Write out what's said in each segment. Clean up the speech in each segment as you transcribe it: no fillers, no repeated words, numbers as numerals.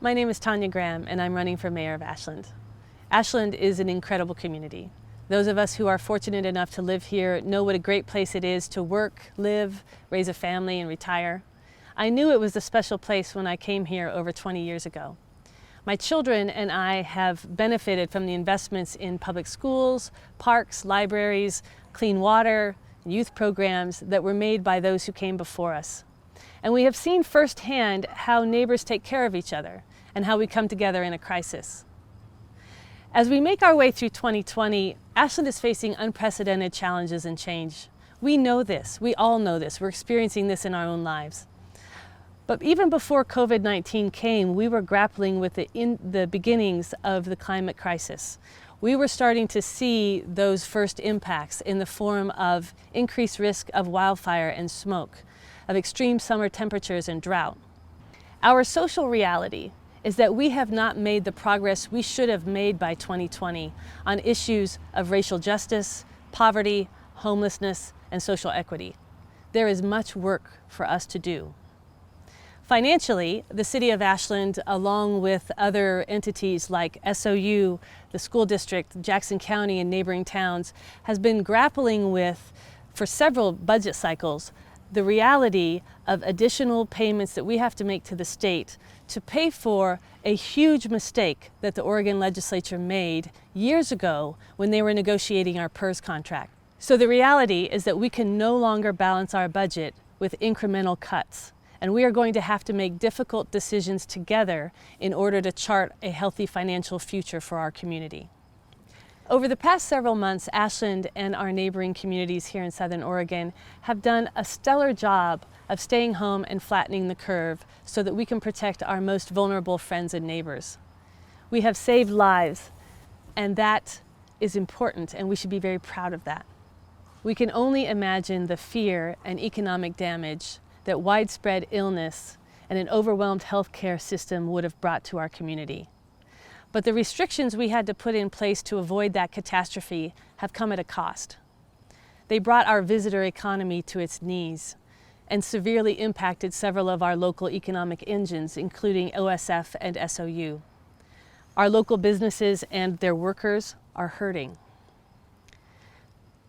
My name is Tonya Graham, and I'm running for mayor of Ashland. Ashland is an incredible community. Those of us who are fortunate enough to live here know what a great place it is to work, live, raise a family, and retire. I knew it was a special place when I came here over 20 years ago. My children and I have benefited from the investments in public schools, parks, libraries, clean water, youth programs that were made by those who came before us. And we have seen firsthand how neighbors take care of each other and how we come together in a crisis. As we make our way through 2020, Ashland is facing unprecedented challenges and change. We know this. We all know this. We're experiencing this in our own lives. But even before COVID-19 came, we were grappling with the beginnings of the climate crisis. We were starting to see those first impacts in the form of increased risk of wildfire and smoke, of extreme summer temperatures and drought. Our social reality is that we have not made the progress we should have made by 2020 on issues of racial justice, poverty, homelessness, and social equity. There is much work for us to do. Financially, the City of Ashland, along with other entities like SOU, the school district, Jackson County, and neighboring towns, has been grappling with, for several budget cycles, the reality of additional payments that we have to make to the state to pay for a huge mistake that the Oregon legislature made years ago when they were negotiating our PERS contract. So the reality is that we can no longer balance our budget with incremental cuts. And we are going to have to make difficult decisions together in order to chart a healthy financial future for our community. Over the past several months, Ashland and our neighboring communities here in Southern Oregon have done a stellar job of staying home and flattening the curve so that we can protect our most vulnerable friends and neighbors. We have saved lives, and that is important, and we should be very proud of that. We can only imagine the fear and economic damage that widespread illness and an overwhelmed healthcare system would have brought to our community. But the restrictions we had to put in place to avoid that catastrophe have come at a cost. They brought our visitor economy to its knees and severely impacted several of our local economic engines, including OSF and SOU. Our local businesses and their workers are hurting.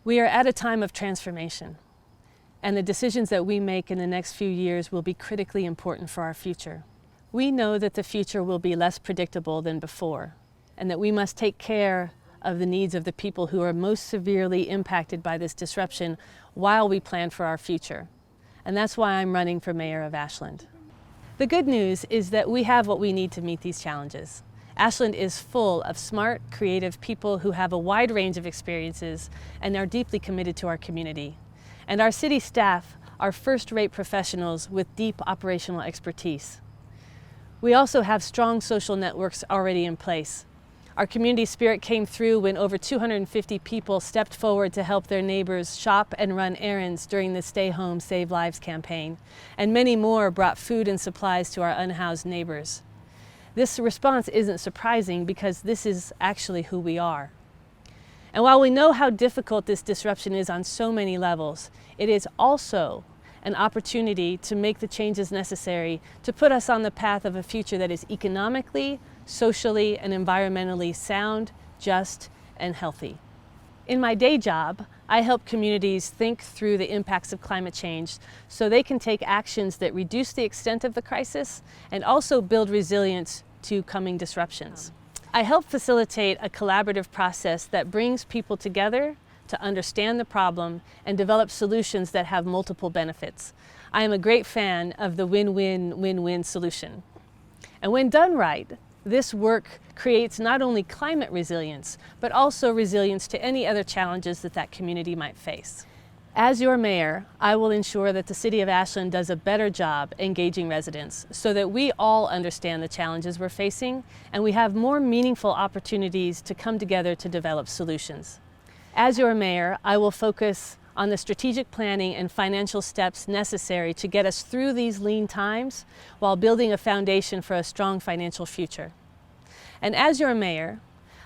We are at a time of transformation, and the decisions that we make in the next few years will be critically important for our future. We know that the future will be less predictable than before, and that we must take care of the needs of the people who are most severely impacted by this disruption while we plan for our future. And that's why I'm running for mayor of Ashland. The good news is that we have what we need to meet these challenges. Ashland is full of smart, creative people who have a wide range of experiences and are deeply committed to our community. And our city staff are first-rate professionals with deep operational expertise. We also have strong social networks already in place. Our community spirit came through when over 250 people stepped forward to help their neighbors shop and run errands during the Stay Home, Save Lives campaign, and many more brought food and supplies to our unhoused neighbors. This response isn't surprising because this is actually who we are. And while we know how difficult this disruption is on so many levels, it is also an opportunity to make the changes necessary to put us on the path of a future that is economically, socially, and environmentally sound, just, and healthy. In my day job, I help communities think through the impacts of climate change so they can take actions that reduce the extent of the crisis and also build resilience to coming disruptions. I help facilitate a collaborative process that brings people together to understand the problem and develop solutions that have multiple benefits. I am a great fan of the win-win-win-win solution. And when done right, this work creates not only climate resilience, but also resilience to any other challenges that community might face. As your mayor, I will ensure that the City of Ashland does a better job engaging residents so that we all understand the challenges we're facing and we have more meaningful opportunities to come together to develop solutions. As your mayor, I will focus on the strategic planning and financial steps necessary to get us through these lean times while building a foundation for a strong financial future. And as your mayor,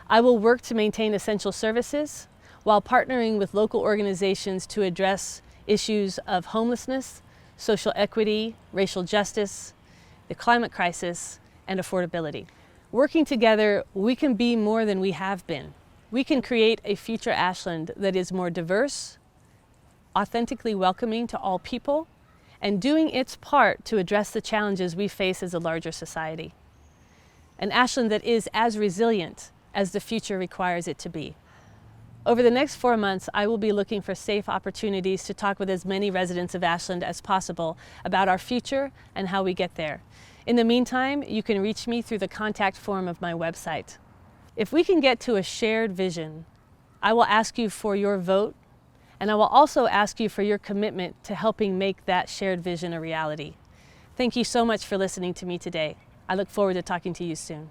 I will work to maintain essential services while partnering with local organizations to address issues of homelessness, social equity, racial justice, the climate crisis, and affordability. Working together, we can be more than we have been. We can create a future Ashland that is more diverse, authentically welcoming to all people, and doing its part to address the challenges we face as a larger society. An Ashland that is as resilient as the future requires it to be. Over the next 4 months, I will be looking for safe opportunities to talk with as many residents of Ashland as possible about our future and how we get there. In the meantime, you can reach me through the contact form of my website. If we can get to a shared vision, I will ask you for your vote, and I will also ask you for your commitment to helping make that shared vision a reality. Thank you so much for listening to me today. I look forward to talking to you soon.